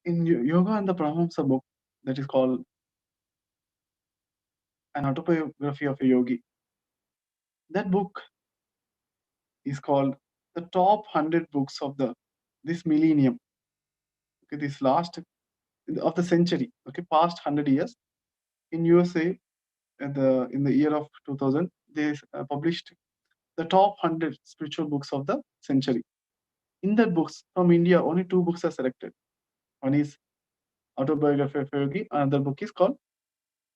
in Yoga and the Paramahamsa book that is called An Autobiography of a Yogi. That book is called the top 100 books of this millennium. Okay, this last of the century. Okay, past 100 years in USA. In the year of 2000, they published the top 100 spiritual books of the century. In that books from India, only two books are selected. One is Autobiography of a Yogi. Another book is called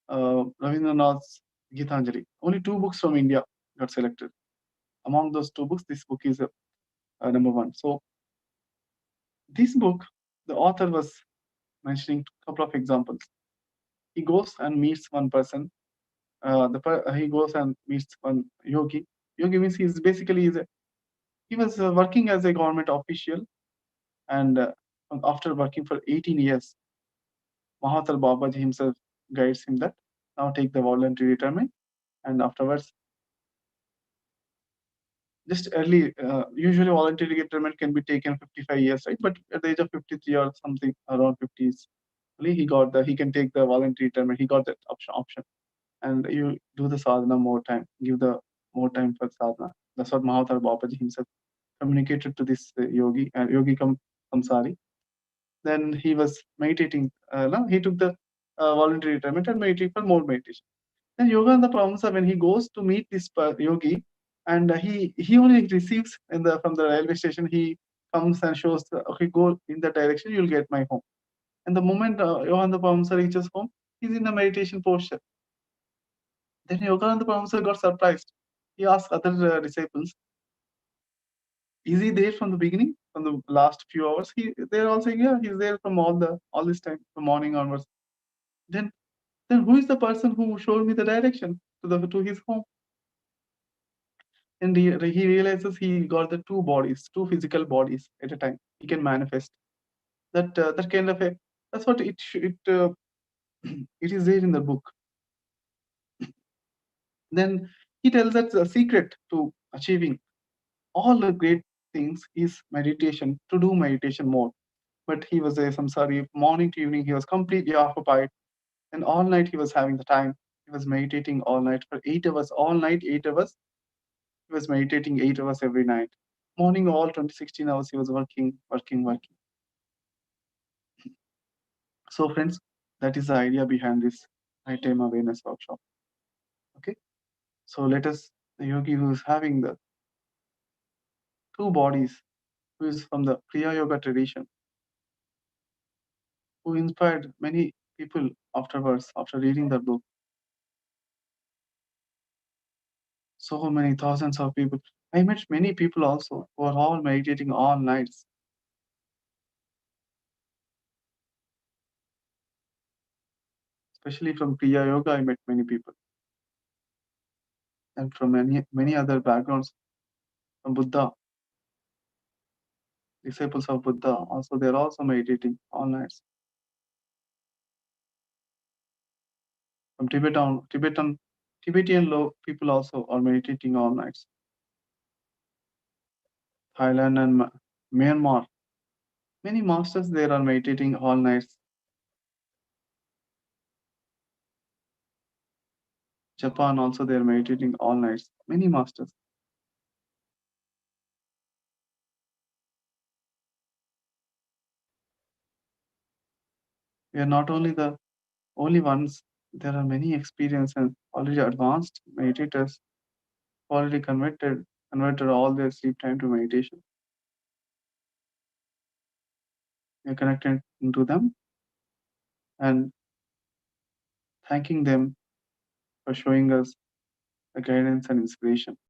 Rabindranath's Gitanjali. Only two books from India got selected. Among those two books, this book is number one. So this book, the author was mentioning a couple of examples. He goes and meets one person. He goes and meets one yogi. Yogi means he was working as a government official, and after working for 18 years, Mahathir Babaji himself guides him that now take the voluntary retirement, and afterwards, just early, usually voluntary retirement can be taken 55 years, right? But at the age of 53 or something around 50s, he can take the voluntary retirement. He got that option, and you do the sadhana more time, give the more time for sadhana. That's what Mahathir Babaji himself communicated to this yogi Kamsari. Then he was meditating. No, he took the voluntary retirement and meditating for more meditation. Then Yogananda Paramahamsa, when he goes to meet this yogi, and he only receives from the railway station, he comes and shows, okay, go in that direction, you'll get my home. And the moment Yogananda Paramahamsa reaches home, he's in a meditation posture. Then Yogananda Paramahamsa got surprised. He asked other disciples, is he there from the beginning, from the last few hours? They're all saying, yeah, he's there from all this time, from morning onwards. Then who is the person who showed me the direction to his home? And he realizes he got the two physical bodies at a time. He can manifest that kind of a. That's what it it is there in the book. Then he tells that the secret to achieving all the great things is meditation. To do meditation more. But he was a samsari. Morning to evening, he was completely occupied, and all night he was having the time. He was meditating all night for 8 hours. All night, 8 hours. He was meditating 8 hours every night. Morning, all 16 hours, he was working. So, friends, that is the idea behind this nighttime awareness workshop. Okay, so let us, the yogi who is having the two bodies, who is from the Kriya Yoga tradition, who inspired many people afterwards, after reading the book. So many thousands of people. I met many people also who are all meditating all nights. Especially from Kriya Yoga, I met many people. And from many other backgrounds, from Buddha, disciples of Buddha, also they're also meditating all nights. From Tibetan people also are meditating all nights. Thailand and Myanmar, many masters there are meditating all nights. Japan also they are meditating all nights. Many masters. We are not only the only ones. There are many experienced and already advanced meditators who already converted all their sleep time to meditation. We are connected to them and thanking them for showing us the guidance and inspiration.